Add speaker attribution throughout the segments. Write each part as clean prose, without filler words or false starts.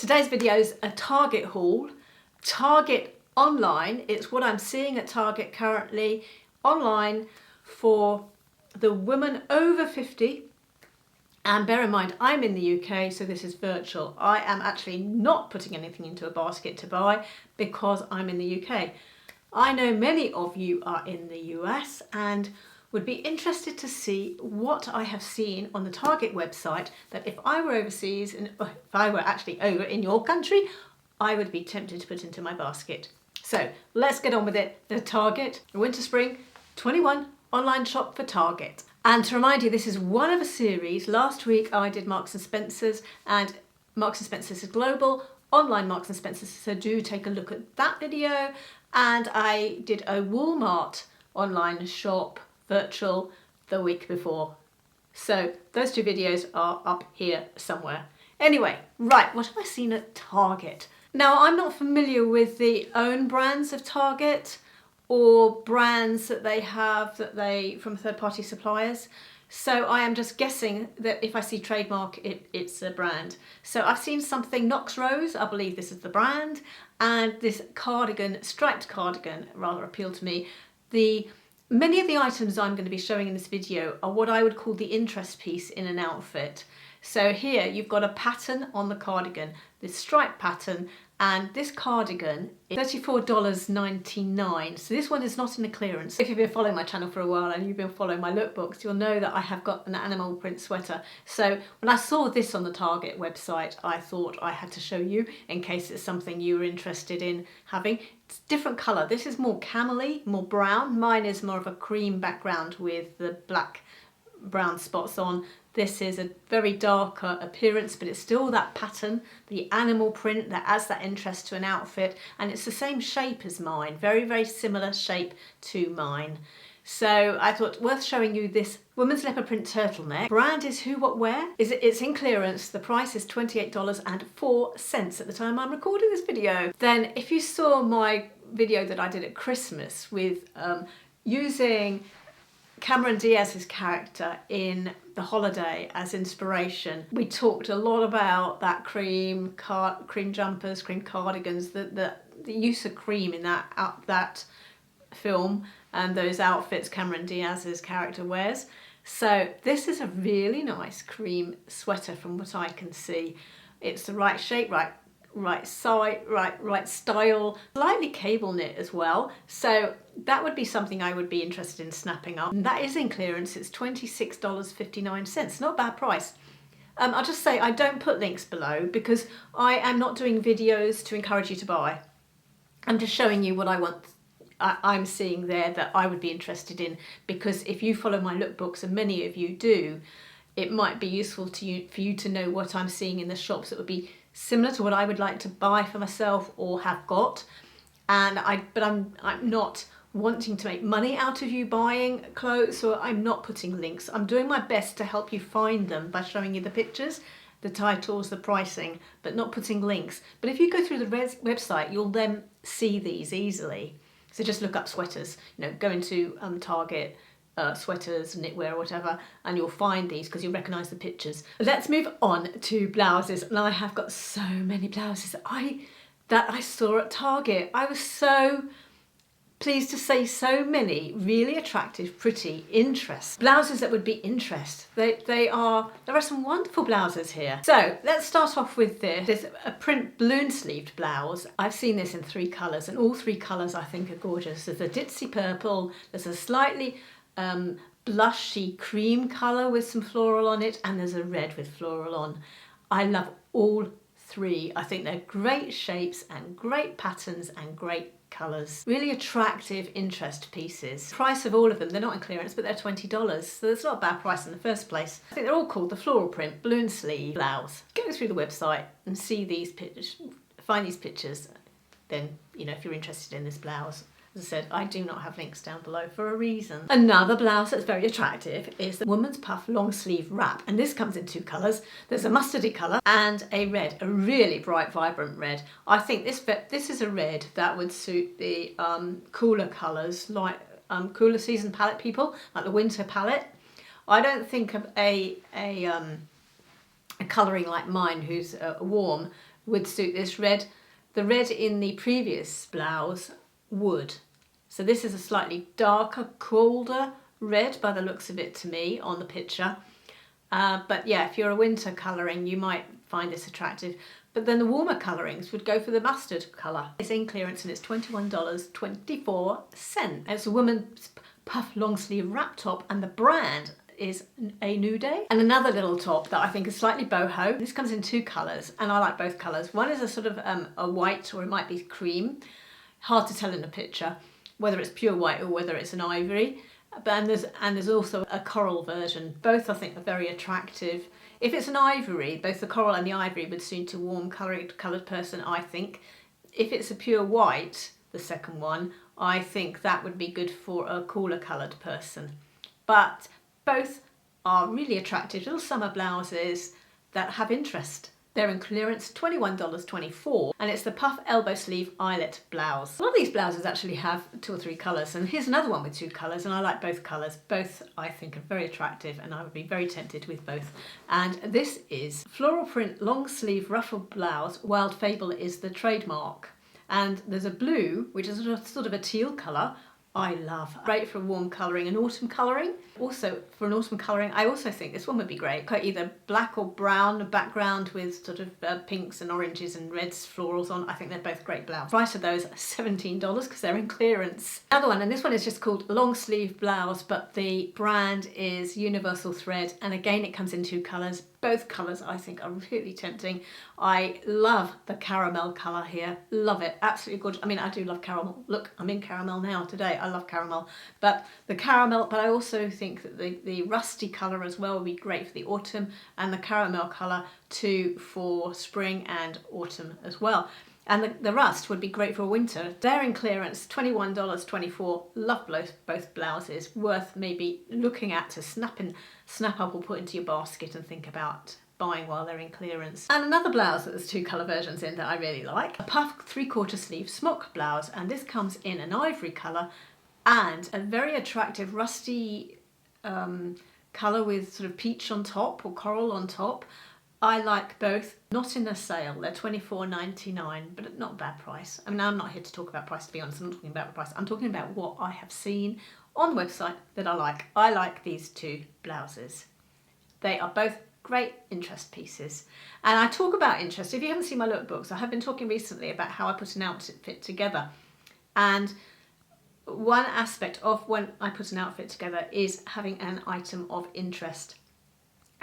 Speaker 1: Today's video is a Target haul. Target online, it's what I'm seeing at Target currently online for the woman over 50. And bear in mind, I'm in the UK, so this is virtual. I am actually not putting anything into a basket to buy because I'm in the UK. I know many of you are in the US and would be interested to see what I have seen on the Target website that if I were overseas and if I were actually over in your country, I would be tempted to put into my basket. So let's get on with it. The Target Winter Spring 21 online shop for Target. And to remind you, this is one of a series. Last week I did Marks & Spencer's, and Marks & Spencer's is global, online Marks & Spencer's, so do take a look at that video. And I did a Walmart online shop virtual the week before. So those two videos are up here somewhere. Anyway, right, what have I seen at Target? Now, I'm not familiar with the own brands of Target or brands that they have from third-party suppliers. So I am just guessing that if I see trademark, it's a brand. So I've seen something Knox Rose, I believe this is the brand, and this cardigan, striped cardigan, rather appealed to me. Many of the items I'm going to be showing in this video are what I would call the interest piece in an outfit. So here you've got a pattern on the cardigan, this stripe pattern, and this cardigan is $34.99. So this one is not in the clearance. If you've been following my channel for a while and you've been following my lookbooks, you'll know that I have got an animal print sweater. So when I saw this on the Target website, I thought I had to show you in case it's something you were interested in having. It's different colour. This is more camel-y, more brown. Mine is more of a cream background with the black brown spots on. This is a very darker appearance, but it's still that pattern, the animal print that adds that interest to an outfit, and it's the same shape as mine, very, very similar shape to mine. So I thought worth showing you this women's leopard print turtleneck. Brand is Who What Wear. It's in clearance. The price is $28.04 at the time I'm recording this video. Then if you saw my video that I did at Christmas with using Cameron Diaz's character in The Holiday as inspiration, we talked a lot about that cream jumpers, cream cardigans, the use of cream in that film and those outfits Cameron Diaz's character wears. So this is a really nice cream sweater from what I can see. It's the right shape, right side, right style, slightly cable knit as well. So that would be something I would be interested in snapping up. And that is in clearance. It's $26.59. Not a bad price. I'll just say I don't put links below because I am not doing videos to encourage you to buy. I'm just showing you what I'm seeing there that I would be interested in, because if you follow my lookbooks, and many of you do, it might be useful to you for you to know what I'm seeing in the shops that would be similar to what I would like to buy for myself or have got. But I'm not wanting to make money out of you buying clothes, so I'm not putting links. I'm doing my best to help you find them by showing you the pictures, the titles, the pricing, but not putting links. But if you go through the website, you'll then see these easily. So just look up sweaters, go into Target, sweaters, knitwear, or whatever, and you'll find these because you'll recognise the pictures. Let's move on to blouses. And I have got so many blouses that I saw at Target. I was so pleased to see so many really attractive, pretty, blouses that would be interest. There are some wonderful blouses here. So let's start off with this. There's a print balloon sleeved blouse. I've seen this in 3 colours, and all 3 colours I think are gorgeous. There's a ditzy purple, there's a slightly blushy cream colour with some floral on it, and there's a red with floral on. I love all 3. I think they're great shapes and great patterns and great colours. Really attractive interest pieces. Price of all of them, they're not in clearance, but they're $20, so it's not a bad price in the first place. I think they're all called the floral print balloon sleeve blouse. Go through the website and see these pictures, find these pictures, then if you're interested in this blouse. As I said, I do not have links down below for a reason. Another blouse that's very attractive is the Woman's Puff long sleeve wrap, and this comes in 2 colours. There's a mustardy colour and a red, a really bright, vibrant red. I think this is a red that would suit the cooler colours, like cooler season palette people, like the winter palette. I don't think of a colouring like mine, who's warm, would suit this red. The red in the previous blouse would. So this is a slightly darker, colder red by the looks of it to me on the picture. But yeah, if you're a winter colouring, you might find this attractive. But then the warmer colourings would go for the mustard colour. It's in clearance and it's $21.24. It's a woman's puff long sleeve wrap top and the brand is a New Day. And another little top that I think is slightly boho. This comes in two colours and I like both colours. One is a sort of a white, or it might be cream. Hard to tell in the picture whether it's pure white or whether it's an ivory. And there's also a coral version. Both I think are very attractive. If it's an ivory, both the coral and the ivory would suit a warm coloured person, I think. If it's a pure white, the second one, I think that would be good for a cooler coloured person. But both are really attractive little summer blouses that have interest. They're in clearance, $21.24, and it's the puff elbow sleeve eyelet blouse. A lot of these blouses actually have 2 or 3 colours, and here's another one with 2 colours, and I like both colours. Both I think are very attractive, and I would be very tempted with both. And this is floral print long sleeve ruffled blouse. Wild Fable is the trademark. And there's a blue, which is sort of a teal colour. I love. Great for warm colouring and autumn colouring. Also for an autumn colouring, I also think this one would be great. Either black or brown background with sort of pinks and oranges and reds florals on. I think they're both great blouses. Price of those $17 because they're in clearance. Another one, and this one is just called long sleeve blouse, but the brand is Universal Thread, and again it comes in 2 colours. Both colours I think are really tempting. I love the caramel colour here. Love it. Absolutely gorgeous. I mean, I do love caramel. Look, I'm in caramel now today. I love caramel. But the caramel, but I also think that the rusty colour as well would be great for the autumn, and the caramel colour too for spring and autumn as well. And the rust would be great for winter. They're in clearance, $21.24. Love both blouses. Worth maybe looking at to snap up or put into your basket and think about buying while they're in clearance. And another blouse that there's 2 colour versions in that I really like. A puff 3/4 sleeve smock blouse, and this comes in an ivory colour and a very attractive rusty colour with sort of peach on top or coral on top. I like both. Not in a sale, they're $24.99, but not a bad price. I mean, I'm not here to talk about price, to be honest. I'm not talking about the price. I'm talking about what I have seen on the website that I like. I like these 2 blouses. They are both great interest pieces. And I talk about interest. If you haven't seen my lookbooks, I have been talking recently about how I put an outfit together. And one aspect of when I put an outfit together is having an item of interest.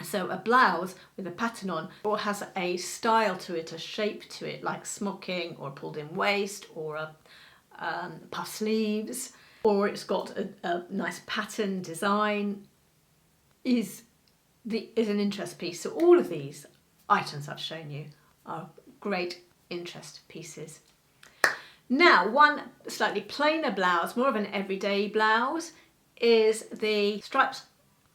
Speaker 1: So a blouse with a pattern on, or has a style to it, a shape to it, like smocking or a pulled in waist or a puff sleeves, or it's got a nice pattern design, is an interest piece. So all of these items I've shown you are great interest pieces. Now, one slightly plainer blouse, more of an everyday blouse, is the striped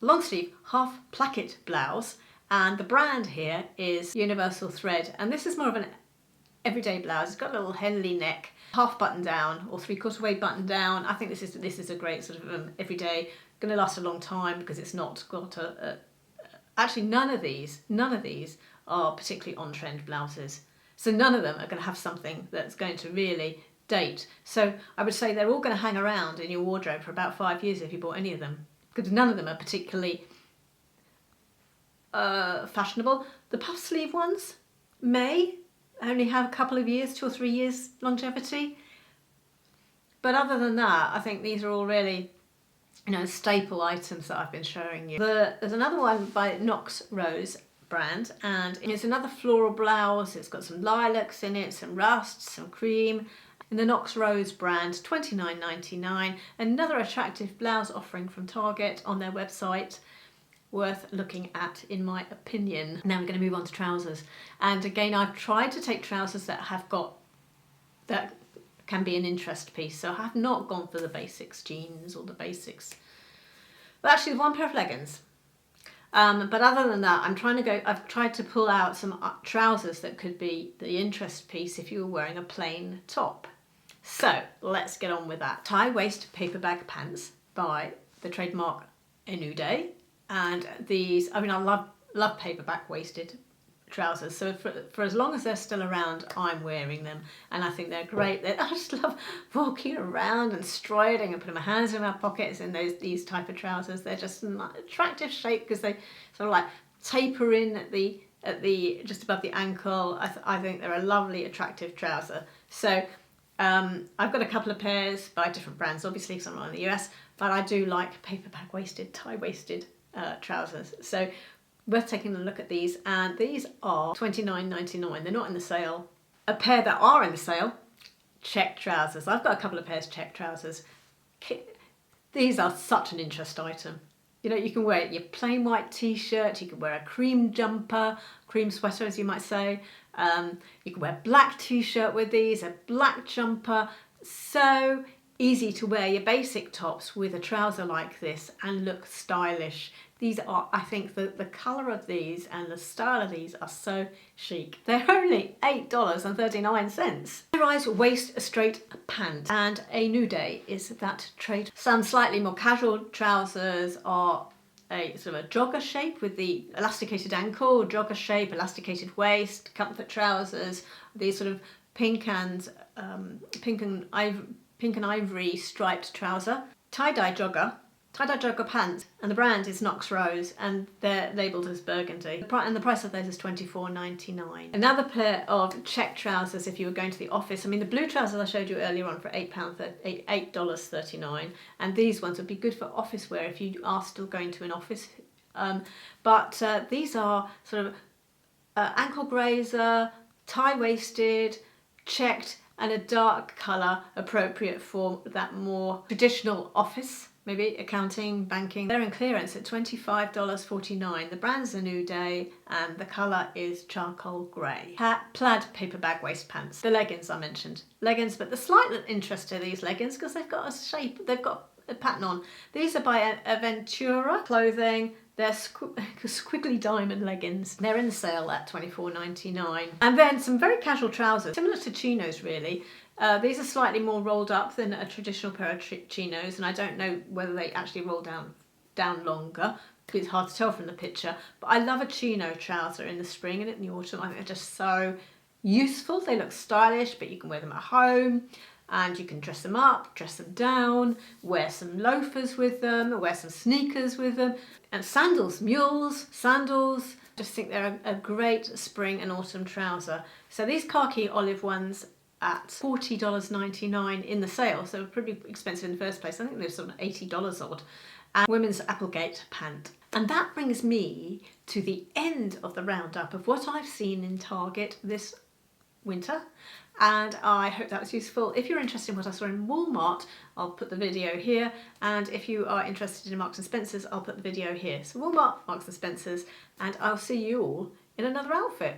Speaker 1: long sleeve half placket blouse, and the brand here is Universal Thread, and this is more of an everyday blouse. It's got a little Henley neck, half button down or 3/4 way button down. I think this is a great sort of everyday, going to last a long time because it's not got actually none of these are particularly on trend blouses, so none of them are going to have something that's going to really date. So I would say they're all going to hang around in your wardrobe for about 5 years if you bought any of them, because none of them are particularly fashionable. The puff sleeve ones may only have a couple of years, 2 or 3 years longevity. But other than that, I think these are all really, staple items that I've been showing you. There's another one by Knox Rose brand, and it's another floral blouse. It's got some lilacs in it, some rust, some cream. In the Knox Rose brand, $29.99. Another attractive blouse offering from Target on their website. Worth looking at, in my opinion. Now we're going to move on to trousers. And again, I've tried to take trousers that can be an interest piece. So I have not gone for the basics jeans or the basics. But actually, one pair of leggings. But other than that, I've tried to pull out some trousers that could be the interest piece if you were wearing a plain top. So let's get on with that. Tie waist paperbag pants by the trademark A New Day. And these, I love paperback waisted trousers. So for as long as they're still around, I'm wearing them, and I think they're great. I just love walking around and striding and putting my hands in my pockets in these type of trousers. They're just an attractive shape because they sort of like taper in at the just above the ankle. I think they're a lovely, attractive trouser. So I've got a couple of pairs by different brands, obviously, because I'm not in the US, but I do like paperback waisted, tie waisted trousers. So worth taking a look at these, and these are $29.99. They're not in the sale. A pair that are in the sale, check trousers. I've got a couple of pairs of check trousers. These are such an interest item. You know, you can wear your plain white t-shirt, you can wear a cream jumper, cream sweater as you might say. You can wear a black t-shirt with these, a black jumper. So easy to wear your basic tops with a trouser like this and look stylish. These are, I think, the colour of these and the style of these are so chic. They're only $8.39. High-rise waist straight pant, and a new day is that trade. Some slightly more casual trousers are a sort of a jogger shape with the elasticated ankle, jogger shape, elasticated waist, comfort trousers. These sort of pink and ivory striped trouser, tie-dye jogger pants, and the brand is Knox Rose, and they're labelled as Burgundy. And the price of those is $24.99. Another pair of check trousers if you were going to the office. I mean, the blue trousers I showed you earlier on for $8.39, and these ones would be good for office wear if you are still going to an office. But these are sort of ankle grazer, tie-waisted, checked, and a dark colour appropriate for that more traditional office, maybe accounting, banking. They're in clearance at $25.49. The brand's A New Day and the colour is charcoal grey. Plaid paperback waist pants. The leggings I mentioned. Leggings, but the slight interest to these leggings because they've got a shape, they've got a pattern on. These are by Aventura clothing. They're squiggly diamond leggings. They're in sale at $24.99. And then some very casual trousers, similar to chinos really. These are slightly more rolled up than a traditional pair of chinos, and I don't know whether they actually roll down longer. It's hard to tell from the picture, but I love a chino trouser in the spring and in the autumn. I think they're just so useful. They look stylish, but you can wear them at home. And you can dress them up, dress them down, wear some loafers with them, wear some sneakers with them, and sandals, mules, sandals. Just think they're a great spring and autumn trouser. So these khaki olive ones at $40.99 in the sale, so pretty expensive in the first place. I think they're sort of $80 odd. And women's Applegate pant. And that brings me to the end of the roundup of what I've seen in Target this winter, and I hope that was useful. If you're interested in what I saw in Walmart, I'll put the video here, and if you are interested in Marks & Spencer's, I'll put the video here. So Walmart, Marks & Spencer's, and I'll see you all in another outfit.